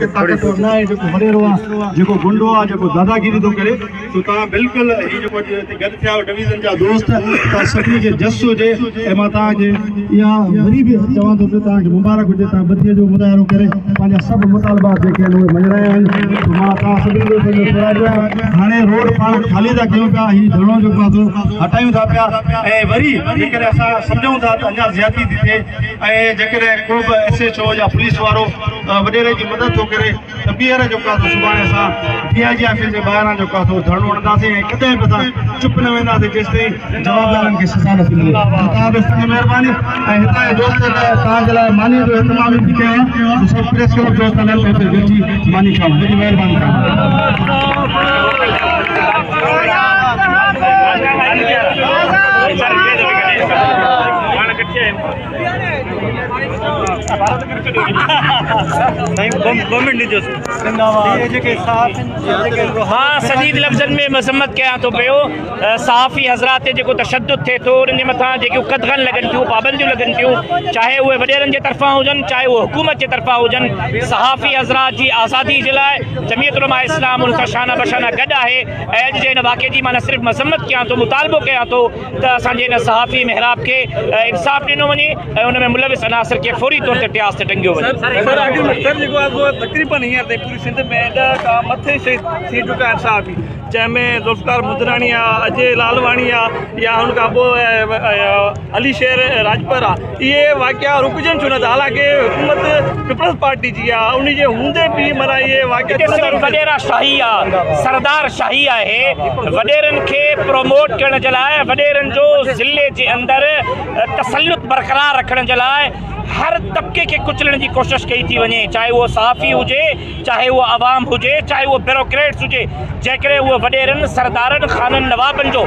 ताकतवर न आहे जेको वॾेरो आहे जेको गुंडो आहे जेको दादागिरी थो करे तो तव्हां बिल्कुलु हीउ जेको गॾु थिया डिवीज़न जा दोस्त तव्हां सभिनी खे जस हुजे ऐं मां तव्हांखे इहा वरी बि चवां थो तव्हांखे मुबारक हुजे तव्हां बदीअ जो मुज़ाहिरो करे पंहिंजा सभु मुतालबा जेके आहिनि उहे मञाया आहिनि मां तव्हां सभिनी खे सुञाणियो आहे हाणे रोड पाण ख़ाली था कयूं पिया हीउ धरणो जेको आहे हटायूं था पिया ऐं वरी जेकॾहिं असां सम्झूं था त अञा ज़्यादती थी थिए ऐं जेकॾहिं को बि SHO या पुलिस वारो वॾेरे जी मदद करे त ॿीहर जेको आहे सुभाणे असां DIG ऑफिस जे ॿाहिरां जेको आहे धरणो हणंदासीं ऐं कॾहिं बि असां चुप न वेंदासीं जेसिताईं जवाबदारनि खे सज़ा न थींदी तव्हां दोस्तनि जी महिरबानी ऐं हितां जे दोस्त तव्हांजे लाइ मानी जो इतमाम बि कयो आहे सभु प्रेस क्लब दोस्त आहिनि हुते वेठी मानी खां मुंहिंजी महिरबानी हाँ सजीद लफ्ज़नि में मज़म्मत कयां थो पियो सहाफ़ी हज़रात जेको तशद्दुद थिए थो उन्हनि जे मथां जेकियूं क़दग़न लॻनि थियूं पाबंदियूं लॻनि थियूं चाहे उहे वॾेरनि जे तरफ़ां हुजनि चाहे उहे हुकूमत जे तरफ़ां हुजनि सहाफ़ी हज़रात जी आज़ादी जे लाइ जमीयत उलमा इस्लाम उन सां शाना बशाना गॾु आहे ऐं अॼु जे हिन वाक़े जी मां न सिर्फ़ु मज़म्मत कयां थो मुतालबो कयां थो त असांजे हिन सहाफ़ी महराब खे इंसाफ़ ॾिनो वञे ऐं उन में मुलविस अनासिर खे फौरी तौर ते इतिहास ते टंगियो वञे तक़रीबन हींअर ताईं पूरी सिंध में 10 खां मथे थी चुका आहिनि सहाफ़ी जंहिंमें ज़ुल्फ़िकार मुदरानी आहे अजय लालवाणी आहे या हुन खां पोइ अली शेर राजपर आहे इहे वाक़िया रुकजनि छो न था हालांकि हुकूमत पीपल्स पार्टी जी आहे उन जे हूंदे बि माना इहे वाक़िया वॾेरा शाही आहे सरदार शाही आहे वॾेरनि खे प्रोमोट करण जे लाइ वॾेरनि जो ज़िले जे अंदरि तसल्लुत बरक़रार रखण जे लाइ हर तबके के कुचलण की कोशिश कई थी वञे चाहे वो सहाफ़ी हुजे चाहे वो आवाम हुजे चाहे वो ब्यूरोक्रेट्स हुजे जेकॾहिं उहो वॾेरनि सरदारनि ख़ाननि नवाबनि जो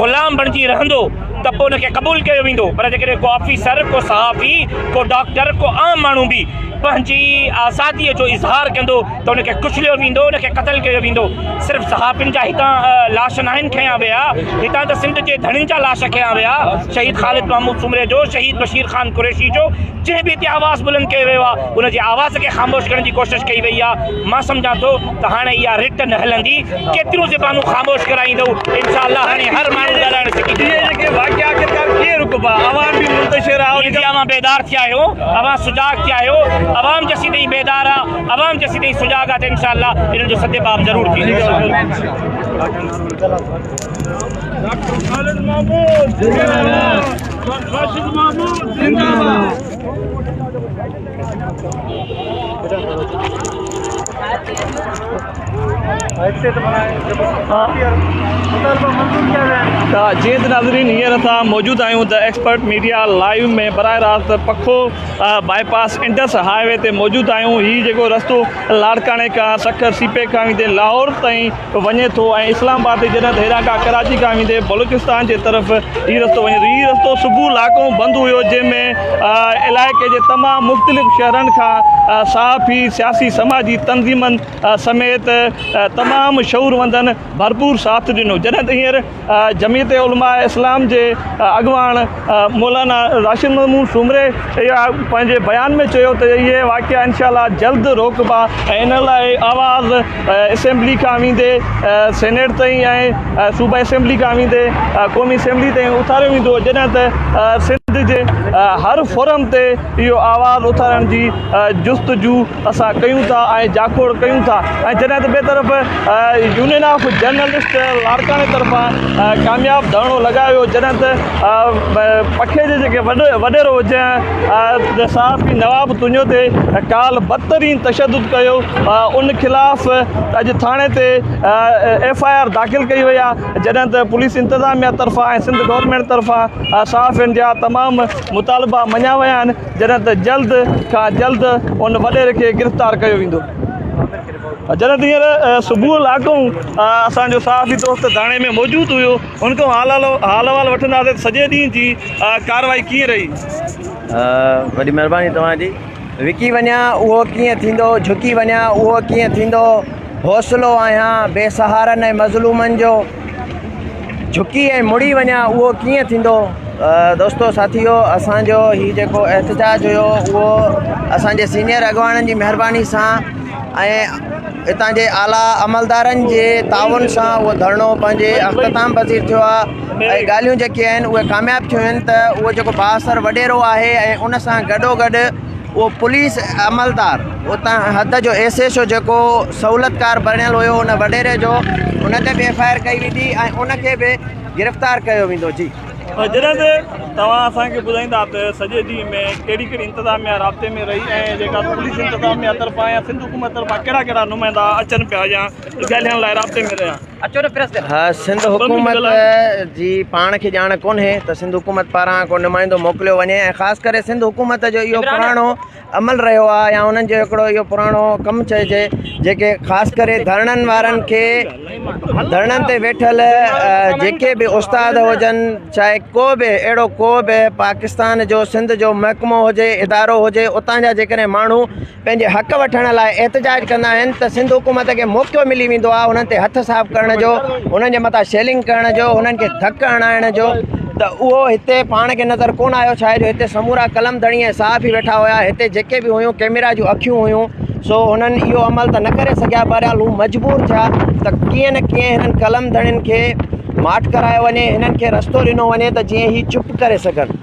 ग़ुलाम बणिजी रहंदो त पोइ उनखे क़बूल कयो वेंदो पर जेकॾहिं को ऑफिसर को सहाफ़ी को डॉक्टर को आम माण्हू बि पंहिंजी आज़ादीअ जो इज़हार कंदो त उनखे कुचलियो वेंदो उनखे क़तल कयो वेंदो सिर्फ़ु सहाफ़िन जा हितां लाश नाहिनि खयां विया हितां त सिंध जे धणियुनि जा लाश खयां विया शहीद ख़ालिद महमूद सुमरे जो शहीद बशीर ख़ान कुरैशी जो जंहिं बि हिते आवाज़ बुलंद कयो वियो आहे उनजे आवाज़ खे ख़ामोश करण जी कोशिशि कई वई आहे मां सम्झां थो त हाणे इहा रिट न हलंदी केतिरियूं ज़बानूं ख़ामोश कराईंदो इंशाअल्लाह हाणे हर माण्हू ॻाल्हाइण सिखी जेके वाक़िया कीअं रुकबा आवाम बि मुंतशिर आहे अवां बेदार थिया आहियो अवां सुजाग थिया आहियो अवाम जसी ताईं बेदार आहे अवाम जसी ताईं सुजाग आहे त इंशाअल्लाह इन्हनि जो सदेबाब ज़रूरु थींदो डॉक्टर खालिद महमूद जिंदाबाद राशिद महमूद जिंदाबाद जीअं त नाज़रीन हींअर असां मौजूदु आहियूं द एक्सपर्ट मीडिया लाइव में बराह रास्त पखो बाईपास इंडस हाईवे ते मौजूदु आहियूं हीउ जेको रस्तो लाड़काणे खां सखर सीपे खां वेंदे लाहौर ताईं वञे थो ऐं इस्लामाबाद ते जॾहिं हेॾां खां कराची खां वेंदे बलूचिस्तान जे तरफ़ हीउ रस्तो वञे थो हीउ रस्तो सुबुह लाको बंदि हुयो जंहिंमें इलाइक़े जे तमामु मुख़्तलिफ़ शहरनि खां सहाफ़ी सियासी समाजी तंज़ीमनि समेत तमामु शऊरवंदनि भरपूर साथ ॾिनो जॾहिं त हींअर जमीयत उलमा इस्लाम जे अॻुवाण मौलाना राशिद महमूद सुमरे पंहिंजे बयान में चयो त इहे वाक़िया इंशाअल्लाह जल्द रोकबा ऐं इन लाइ आवाज़ असेंबली खां वेंदे सेनेट ताईं ऐं सूबा असेंबली खां वेंदे क़ौमी असेंबली ताईं उथारियो वेंदो जॾहिं त सिंध जे हर फोरम ते इहो आवाज़ उथारण जी जुस्तजू असां कयूं था ऐं जाखोड़ कयूं था ऐं जॾहिं त ॿिए तरफ़ यूनियन ऑफ जर्नलिस्ट लाड़काणे तरफ़ां कामयाबु धरणो लॻायो जॾहिं त पखे जे जेके वॾेरो हुजे सहाफ़ी नवाब तुंहिंजो ते काल बदतरीन तशद्दुद कयो उन ख़िलाफ़ अॼु थाणे ते FIR दाख़िल कई वई आहे जॾहिं त पुलिस इंतिज़ामिया तरफ़ां ऐं सिंध गवर्नमेंट तरफ़ां सहाफ़ियुनि जा तमामु मुतालबा मञिया विया आहिनि जॾहिं त जल्द खां जल्द उन वॾेरे खे गिरफ़्तार कयो वेंदो जॾहिं त हींअर सुबुह लाॻूं असांजो सहाफ़ी दोस्त थाणे में मौजूदु हुयो हुन खां हाल अहवाल वठंदासीं सॼे ॾींहं जी कार्रवाई कीअं रही वॾी महिरबानी तव्हांजी विकी वञा उहो कीअं थींदो झुकी वञा उहो कीअं थींदो हौसलो आहियां बेसहारनि ऐं मज़लूमनि जो झुकी ऐं मुड़ी वञा उहो कीअं थींदो दोस्तो साथियो असांजो ही जेको एहतजाज हुयो उहो असांजे सीनियर अॻवाननि जी महिरबानी सां ऐं हितां जे आला अमलदारनि जे ताउन सां उहो धरणो पंहिंजे अख़्ताम पसीर थियो आहे ऐं ॻाल्हियूं जेके आहिनि उहे कामयाबु थियूं आहिनि त उहो जेको बाअसर वॾेरो आहे ऐं उन सां गॾोगॾु उहो पुलिस अमलदार उतां हद जो SHO जेको सहूलियतकार बणियल हुयो उन वॾेरे जो उन ते बि FIR कई वेंदी ऐं उनखे बि गिरफ़्तार कयो वेंदो। जी जॾहिं त तव्हां असांखे ॿुधाईंदा त सॼे ॾींहं में कहिड़ी कहिड़ी इंतिज़ामिया राब्ते में रही ऐं जेका पुलिस इंतिज़ामिया तरफ़ां या सिंध हुकूमत तरफ़ां कहिड़ा कहिड़ा नुमाइंदा अचनि पिया या ॻाल्हाइण लाइ राब्ते में रहिया? हा, सिंध हुकूमत जी पाण खे ॼाण कोन्हे त सिंध हुकूमत पारां को नुमाइंदो मोकिलियो वञे ऐं ख़ासि करे सिंध हुकूमत जो इहो पुराणो अमल रहियो आहे या उन्हनि जो हिकिड़ो इहो पुराणो कमु चइजे जेके ख़ासि करे धरणनि वारनि खे धरणनि ते वेठल जेके बि उस्ताद हुजनि चाहे को बि अहिड़ो को बि पाकिस्तान जो सिंध जो महकमो हुजे इदारो हुजे उतां जा जेकॾहिं माण्हू पंहिंजे हक़ वठण लाइ एहतजाज कंदा आहिनि त सिंध हुकूमत खे मौक़ो मिली वेंदो आहे उन्हनि ते हथ साफ़ करण जो उन्हनि जे मथां शेलिंग करण जो उन्हनि खे धक हणाइण जो त उहो हिते पाण खे नज़र कोन आयो। छा आहे जो हिते समूरा कलमधणी ऐं साफ़ ई वेठा हुया हिते जेके बि हुयूं कैमरा जूं अखियूं हुयूं सो हुननि इहो अमल त न करे सघिया बहरहाल हू मजबूर थिया त कीअं न कीअं हिननि कलमधणियुनि खे माठ करायो वञे हिननि खे रस्तो ॾिनो वञे त जीअं ही चुप करे सघनि।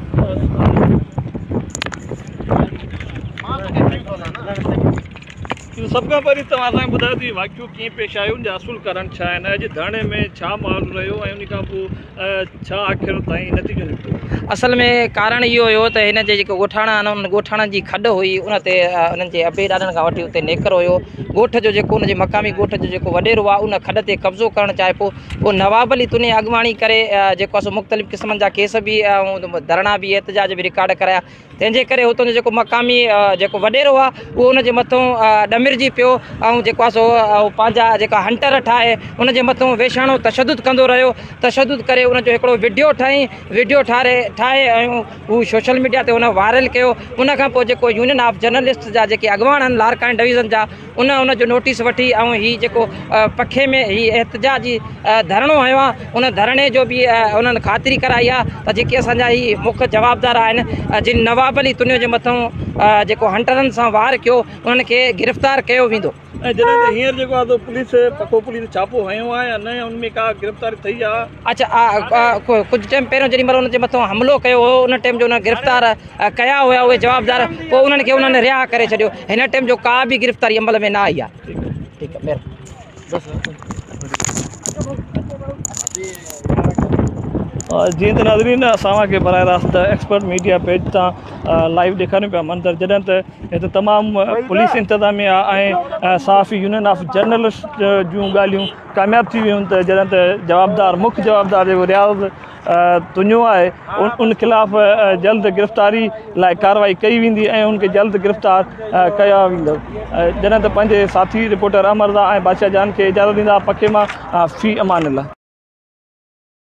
सभ खां पहिरीं तव्हां असांखे ॿुधायो त वाक़ियो कीअं पेश आयो उनजा असुल कारण छा आहिनि अॼु धरणे में छा माहौल रहियो ऐं उन खां पोइ छा आख़िर ताईं नतीजो निकितो? असल में कारण इहो हुयो त हिन जे जेके ॻोठाणा आहिनि उन ॻोठाणनि जी खॾ हुई उन ते उन्हनि जे अबे ॾाॾनि खां वठी उते नेकर हुयो ॻोठ जो जेको उनजे मक़ामी ॻोठ जो जेको वॾेरो आहे उन खॾ ते कब्ज़ो करणु चाहे पोइ नवाब अली तुने अॻुवाणी करे जेको आहे सो मुख़्तलिफ़ क़िस्मनि जा केस बि ऐं धरणा बि एहतजाज बि रिकॉर्ड कराया तंहिंजे करे हुतां जो जेको मक़ामी जेको वॾेरो आहे उहो उनजे मथां ॾमिरजी पियो ऐं जेको आहे सो पंहिंजा जेका हंटर ठाहे उनजे मथां वेशाणो तशदुद कंदो रहियो तशदुद करे उनजो हिकिड़ो वीडियो ठाहे ऐं हू सोशल मीडिया ते हुन वायरल कयो। उन खां पोइ जेको यूनियन ऑफ जर्नलिस्ट जा जेके अॻुवान आहिनि लारकान डिवीज़न जा उनजो नोटिस वठी ऐं हीअ जेको पखे में हीअ एहतजाजी धरणो हयो आहे उन धरणे जो बि उन्हनि ख़ातिरी कराई आहे त जेके असांजा ही मुख्य जवाबदार आहिनि जिन नवाब अली तुनियो जे मथां जेको हंटरनि सां वार कयो उन्हनि खे गिरफ़्तार कयो वेंदो। ऐं जॾहिं त हींअर जेको आहे पुलिस पको पुलिस छापो हयो आहे या न उनमें का गिरफ़्तारी थी आहे? अच्छा कुझु टाइम पहिरियों जेॾी महिल उनजे मथां हमिलो कयो हो उन टाइम जो उन गिरफ़्तार कया हुया उहे जवाबदार पोइ उन्हनि खे उन्हनि रिहा करे छॾियो। हिन टाइम जो का बि गिरफ़्तारी अमल में न आई आहे। ठीकु आहे जीअं त नाज़रीन असां खे बराह रास्त एक्सपर्ट मीडिया पेज तां लाइव ॾेखारियूं पिया मंज़र जॾहिं त हिते तमामु पुलिस इंतिज़ामिया ऐं साफ़ यूनियन ऑफ जर्नलिस्ट जूं ॻाल्हियूं कामयाबु थी वियूं त जॾहिं त जवाबदार मुख्य जवाबदार जेको रियाज़ तुनियो आहे उन ख़िलाफ़ जल्द गिरफ़्तारी लाइ कार्रवाई कई वेंदी ऐं उनखे जल्द गिरफ़्तार कया वेंदो। जॾहिं त पंहिंजे साथी रिपोर्टर अमरदा ऐं बादशाह जान खे इजाज़त ॾींदा पखे मां फ़ी अमान अल्लाह।